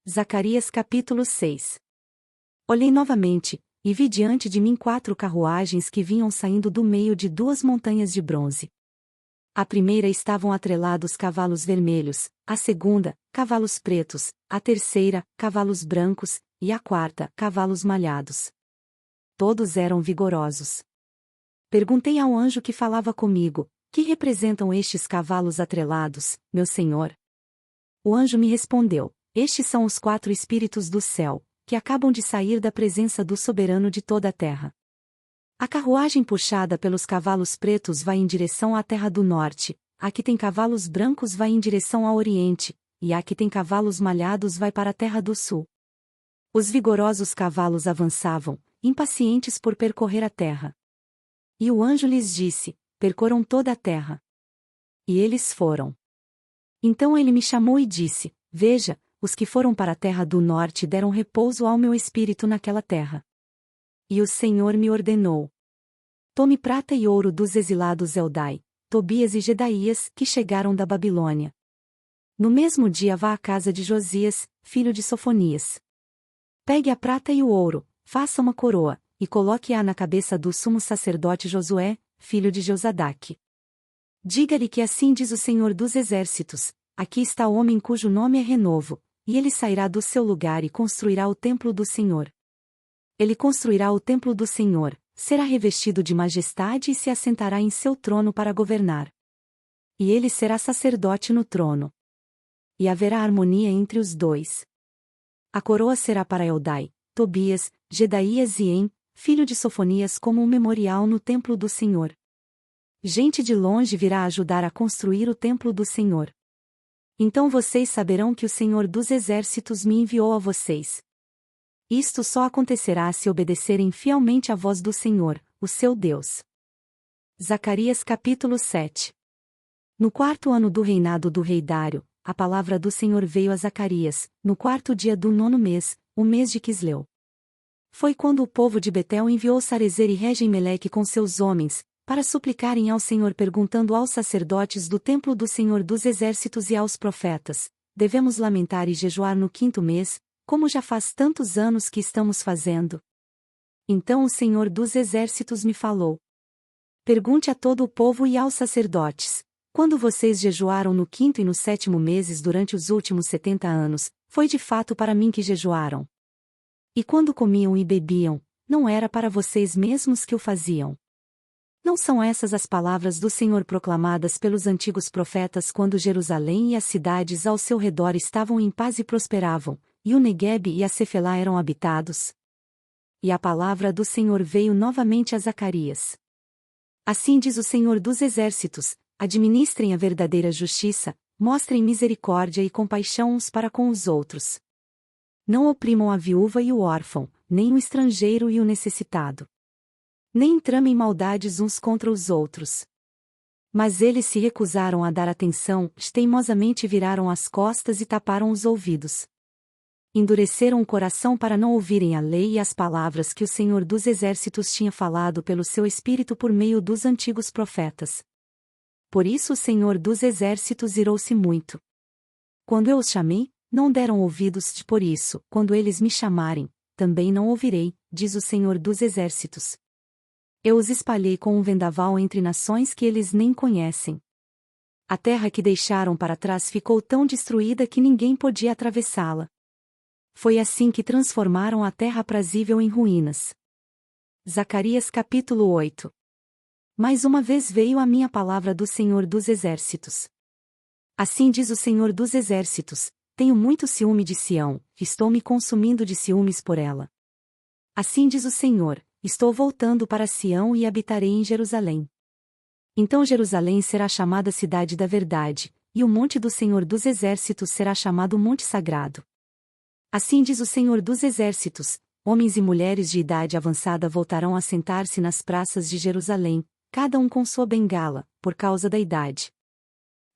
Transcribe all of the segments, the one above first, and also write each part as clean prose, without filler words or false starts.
Zacarias capítulo 6. Olhei novamente, e vi diante de mim 4 carruagens que vinham saindo do meio de 2 montanhas de bronze. A primeira estavam atrelados cavalos vermelhos, a segunda, cavalos pretos, a terceira, cavalos brancos, e a quarta, cavalos malhados. Todos eram vigorosos. Perguntei ao anjo que falava comigo: que representam estes cavalos atrelados, meu senhor? O anjo me respondeu: estes são os 4 espíritos do céu, que acabam de sair da presença do soberano de toda a terra. A carruagem puxada pelos cavalos pretos vai em direção à terra do norte, a que tem cavalos brancos vai em direção ao oriente, e a que tem cavalos malhados vai para a terra do sul. Os vigorosos cavalos avançavam, impacientes por percorrer a terra. E o anjo lhes disse: percorram toda a terra. E eles foram. Então ele me chamou e disse: veja, os que foram para a terra do norte deram repouso ao meu espírito naquela terra. E o Senhor me ordenou: tome prata e ouro dos exilados Eldai, Tobias e Gedaías, que chegaram da Babilônia. No mesmo dia vá à casa de Josias, filho de Sofonias. Pegue a prata e o ouro, faça uma coroa, e coloque-a na cabeça do sumo sacerdote Josué, filho de Josadaque. Diga-lhe que assim diz o Senhor dos Exércitos: aqui está o homem cujo nome é Renovo, e ele sairá do seu lugar e construirá o templo do Senhor. Ele construirá o templo do Senhor, será revestido de majestade e se assentará em seu trono para governar. E ele será sacerdote no trono. E haverá harmonia entre os dois. A coroa será para Eldai, Tobias, Gedaías e En, filho de Sofonias, como um memorial no templo do Senhor. Gente de longe virá ajudar a construir o templo do Senhor. Então vocês saberão que o Senhor dos Exércitos me enviou a vocês. Isto só acontecerá se obedecerem fielmente à voz do Senhor, o seu Deus. Zacarias capítulo 7. No 4º ano do reinado do rei Dário, a palavra do Senhor veio a Zacarias, no 4º dia do 9º mês, o mês de Quisleu. Foi quando o povo de Betel enviou Sarezer e Regem-Meleque com seus homens, para suplicarem ao Senhor, perguntando aos sacerdotes do templo do Senhor dos Exércitos e aos profetas: devemos lamentar e jejuar no 5º mês, como já faz tantos anos que estamos fazendo? Então o Senhor dos Exércitos me falou: pergunte a todo o povo e aos sacerdotes: quando vocês jejuaram no 5º e no 7º meses durante os últimos 70 anos, foi de fato para mim que jejuaram? E quando comiam e bebiam, não era para vocês mesmos que o faziam? Não são essas as palavras do Senhor proclamadas pelos antigos profetas quando Jerusalém e as cidades ao seu redor estavam em paz e prosperavam, e o Neguebe e a Cefelá eram habitados? E a palavra do Senhor veio novamente a Zacarias. Assim diz o Senhor dos Exércitos: administrem a verdadeira justiça, mostrem misericórdia e compaixão uns para com os outros. Não oprimam a viúva e o órfão, nem o estrangeiro e o necessitado. Nem tramem maldades uns contra os outros. Mas eles se recusaram a dar atenção, teimosamente viraram as costas e taparam os ouvidos. Endureceram o coração para não ouvirem a lei e as palavras que o Senhor dos Exércitos tinha falado pelo seu Espírito por meio dos antigos profetas. Por isso o Senhor dos Exércitos irou-se muito. Quando eu os chamei, não deram ouvidos, por isso, quando eles me chamarem, também não ouvirei, diz o Senhor dos Exércitos. Eu os espalhei com um vendaval entre nações que eles nem conhecem. A terra que deixaram para trás ficou tão destruída que ninguém podia atravessá-la. Foi assim que transformaram a terra aprazível em ruínas. Zacarias capítulo 8. Mais uma vez veio a minha palavra do Senhor dos Exércitos. Assim diz o Senhor dos Exércitos: tenho muito ciúme de Sião, estou me consumindo de ciúmes por ela. Assim diz o Senhor: estou voltando para Sião e habitarei em Jerusalém. Então Jerusalém será chamada Cidade da Verdade, e o monte do Senhor dos Exércitos será chamado Monte Sagrado. Assim diz o Senhor dos Exércitos: homens e mulheres de idade avançada voltarão a sentar-se nas praças de Jerusalém, cada um com sua bengala, por causa da idade.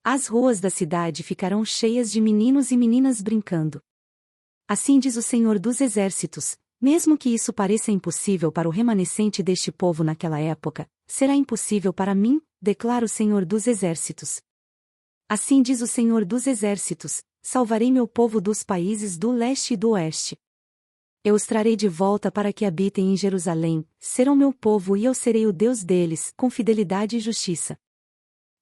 As ruas da cidade ficarão cheias de meninos e meninas brincando. Assim diz o Senhor dos Exércitos: mesmo que isso pareça impossível para o remanescente deste povo naquela época, será impossível para mim, declara o Senhor dos Exércitos. Assim diz o Senhor dos Exércitos: salvarei meu povo dos países do leste e do oeste. Eu os trarei de volta para que habitem em Jerusalém, serão meu povo e eu serei o Deus deles, com fidelidade e justiça.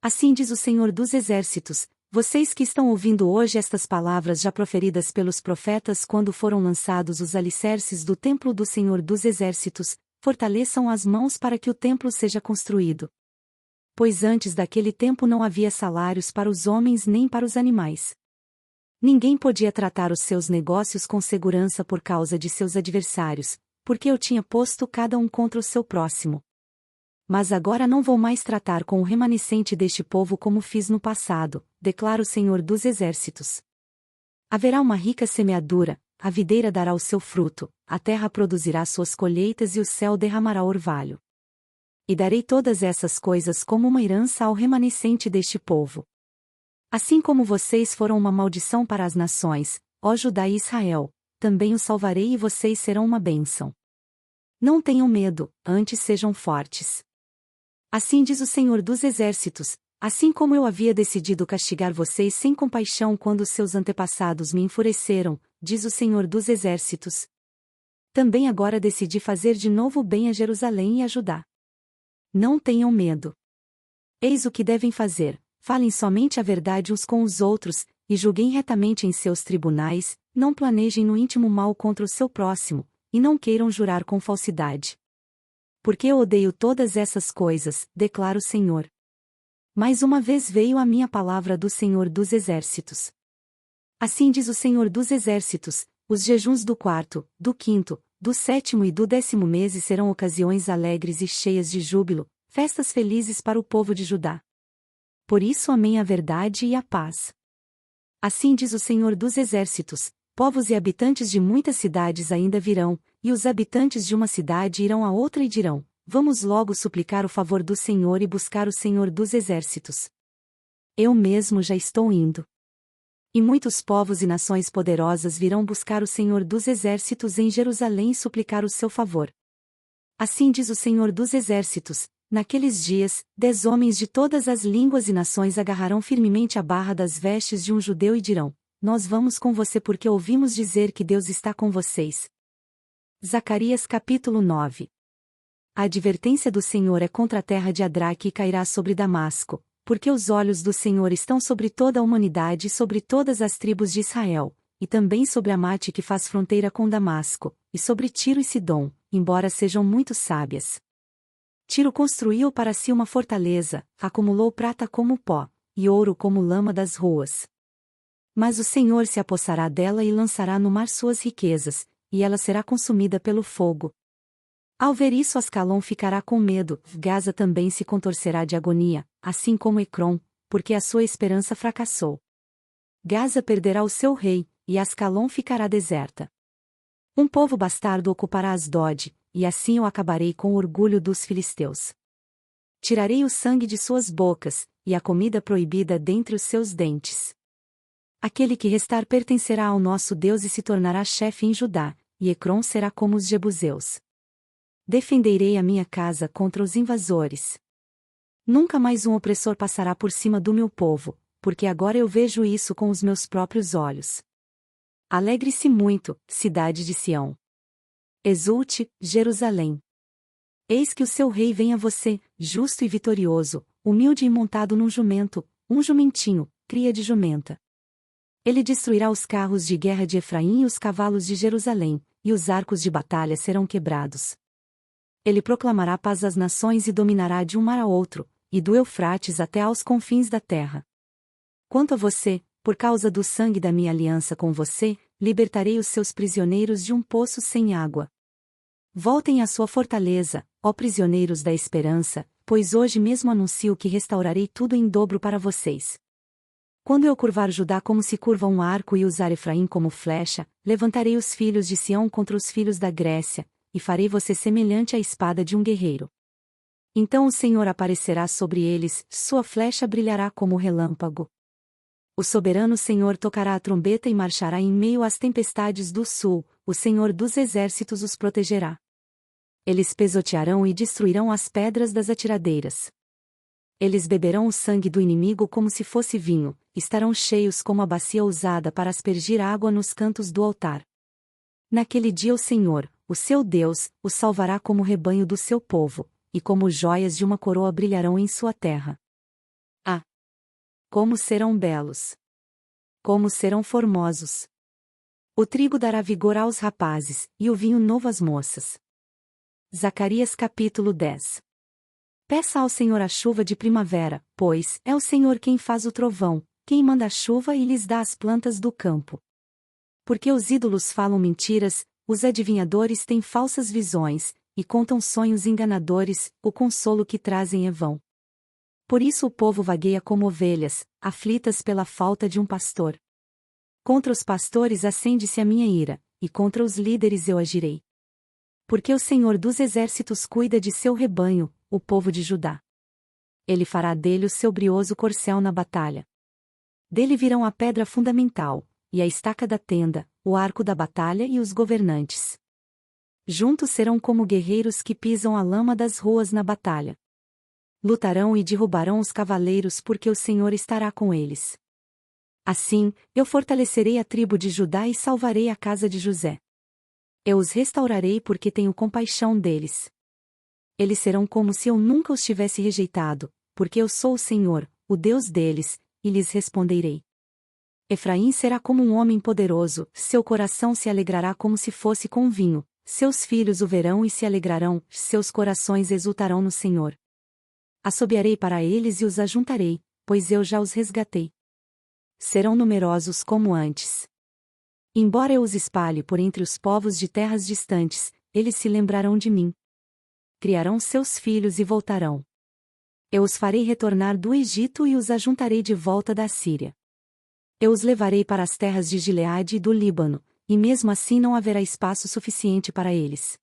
Assim diz o Senhor dos Exércitos, vocês que estão ouvindo hoje estas palavras já proferidas pelos profetas quando foram lançados os alicerces do templo do Senhor dos Exércitos, fortaleçam as mãos para que o templo seja construído. Pois antes daquele tempo não havia salários para os homens nem para os animais. Ninguém podia tratar os seus negócios com segurança por causa de seus adversários, porque eu tinha posto cada um contra o seu próximo. Mas agora não vou mais tratar com o remanescente deste povo como fiz no passado, declara o Senhor dos Exércitos. Haverá uma rica semeadura, a videira dará o seu fruto, a terra produzirá suas colheitas e o céu derramará orvalho. E darei todas essas coisas como uma herança ao remanescente deste povo. Assim como vocês foram uma maldição para as nações, ó Judá e Israel, também os salvarei e vocês serão uma bênção. Não tenham medo, antes sejam fortes. Assim diz o Senhor dos Exércitos, assim como eu havia decidido castigar vocês sem compaixão quando seus antepassados me enfureceram, diz o Senhor dos Exércitos. Também agora decidi fazer de novo bem a Jerusalém e a Judá. Não tenham medo. Eis o que devem fazer. Falem somente a verdade uns com os outros, e julguem retamente em seus tribunais, não planejem no íntimo mal contra o seu próximo, e não queiram jurar com falsidade. Porque eu odeio todas essas coisas, declara o Senhor. Mais uma vez veio a minha palavra do Senhor dos Exércitos. Assim diz o Senhor dos Exércitos, os jejuns do quarto, do quinto, do sétimo e do 10º meses serão ocasiões alegres e cheias de júbilo, festas felizes para o povo de Judá. Por isso amem a verdade e a paz. Assim diz o Senhor dos Exércitos, povos e habitantes de muitas cidades ainda virão, e os habitantes de uma cidade irão a outra e dirão, vamos logo suplicar o favor do Senhor e buscar o Senhor dos Exércitos. Eu mesmo já estou indo. E muitos povos e nações poderosas virão buscar o Senhor dos Exércitos em Jerusalém e suplicar o seu favor. Assim diz o Senhor dos Exércitos, naqueles dias, 10 homens de todas as línguas e nações agarrarão firmemente a barra das vestes de um judeu e dirão, nós vamos com você porque ouvimos dizer que Deus está com vocês. Zacarias capítulo 9. A advertência do Senhor é contra a terra de Adraque e cairá sobre Damasco, porque os olhos do Senhor estão sobre toda a humanidade e sobre todas as tribos de Israel, e também sobre Amate que faz fronteira com Damasco, e sobre Tiro e Sidom, embora sejam muito sábias. Tiro construiu para si uma fortaleza, acumulou prata como pó, e ouro como lama das ruas. Mas o Senhor se apossará dela e lançará no mar suas riquezas, e ela será consumida pelo fogo. Ao ver isso Ascalon ficará com medo, Gaza também se contorcerá de agonia, assim como Ecrom, porque a sua esperança fracassou. Gaza perderá o seu rei, e Ascalon ficará deserta. Um povo bastardo ocupará Asdod, e assim eu acabarei com o orgulho dos filisteus. Tirarei o sangue de suas bocas, e a comida proibida dentre os seus dentes. Aquele que restar pertencerá ao nosso Deus e se tornará chefe em Judá, e Ecrom será como os jebuseus. Defenderei a minha casa contra os invasores. Nunca mais um opressor passará por cima do meu povo, porque agora eu vejo isso com os meus próprios olhos. Alegre-se muito, cidade de Sião. Exulte, Jerusalém. Eis que o seu rei vem a você, justo e vitorioso, humilde e montado num jumento, um jumentinho, cria de jumenta. Ele destruirá os carros de guerra de Efraim e os cavalos de Jerusalém, e os arcos de batalha serão quebrados. Ele proclamará paz às nações e dominará de um mar a outro, e do Eufrates até aos confins da terra. Quanto a você, por causa do sangue da minha aliança com você, libertarei os seus prisioneiros de um poço sem água. Voltem à sua fortaleza, ó prisioneiros da esperança, pois hoje mesmo anuncio que restaurarei tudo em dobro para vocês. Quando eu curvar Judá como se curva um arco e usar Efraim como flecha, levantarei os filhos de Sião contra os filhos da Grécia, e farei você semelhante à espada de um guerreiro. Então o Senhor aparecerá sobre eles, sua flecha brilhará como o relâmpago. O soberano Senhor tocará a trombeta e marchará em meio às tempestades do sul, o Senhor dos exércitos os protegerá. Eles pesotearão e destruirão as pedras das atiradeiras. Eles beberão o sangue do inimigo como se fosse vinho, estarão cheios como a bacia usada para aspergir água nos cantos do altar. Naquele dia o Senhor, o seu Deus, os salvará como o rebanho do seu povo, e como joias de uma coroa brilharão em sua terra. Ah! Como serão belos! Como serão formosos! O trigo dará vigor aos rapazes, e o vinho novo às moças. Zacarias capítulo 10. Peça ao Senhor a chuva de primavera, pois é o Senhor quem faz o trovão, quem manda a chuva e lhes dá as plantas do campo. Porque os ídolos falam mentiras, os adivinhadores têm falsas visões, e contam sonhos enganadores, o consolo que trazem é vão. Por isso o povo vagueia como ovelhas, aflitas pela falta de um pastor. Contra os pastores acende-se a minha ira, e contra os líderes eu agirei. Porque o Senhor dos exércitos cuida de seu rebanho, o povo de Judá. Ele fará dele o seu brioso corcel na batalha. Dele virão a pedra fundamental, e a estaca da tenda, o arco da batalha e os governantes. Juntos serão como guerreiros que pisam a lama das ruas na batalha. Lutarão e derrubarão os cavaleiros porque o Senhor estará com eles. Assim, eu fortalecerei a tribo de Judá e salvarei a casa de José. Eu os restaurarei porque tenho compaixão deles. Eles serão como se eu nunca os tivesse rejeitado, porque eu sou o Senhor, o Deus deles, e lhes responderei. Efraim será como um homem poderoso, seu coração se alegrará como se fosse com vinho, seus filhos o verão e se alegrarão, seus corações exultarão no Senhor. Assobiarei para eles e os ajuntarei, pois eu já os resgatei. Serão numerosos como antes. Embora eu os espalhe por entre os povos de terras distantes, eles se lembrarão de mim. Criarão seus filhos e voltarão. Eu os farei retornar do Egito e os ajuntarei de volta da Síria. Eu os levarei para as terras de Gileade e do Líbano, e mesmo assim não haverá espaço suficiente para eles.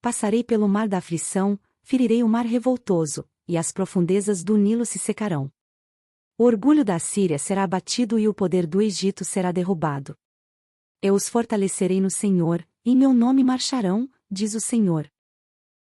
Passarei pelo mar da aflição, ferirei o mar revoltoso, e as profundezas do Nilo se secarão. O orgulho da Síria será abatido e o poder do Egito será derrubado. Eu os fortalecerei no Senhor, em meu nome marcharão, diz o Senhor.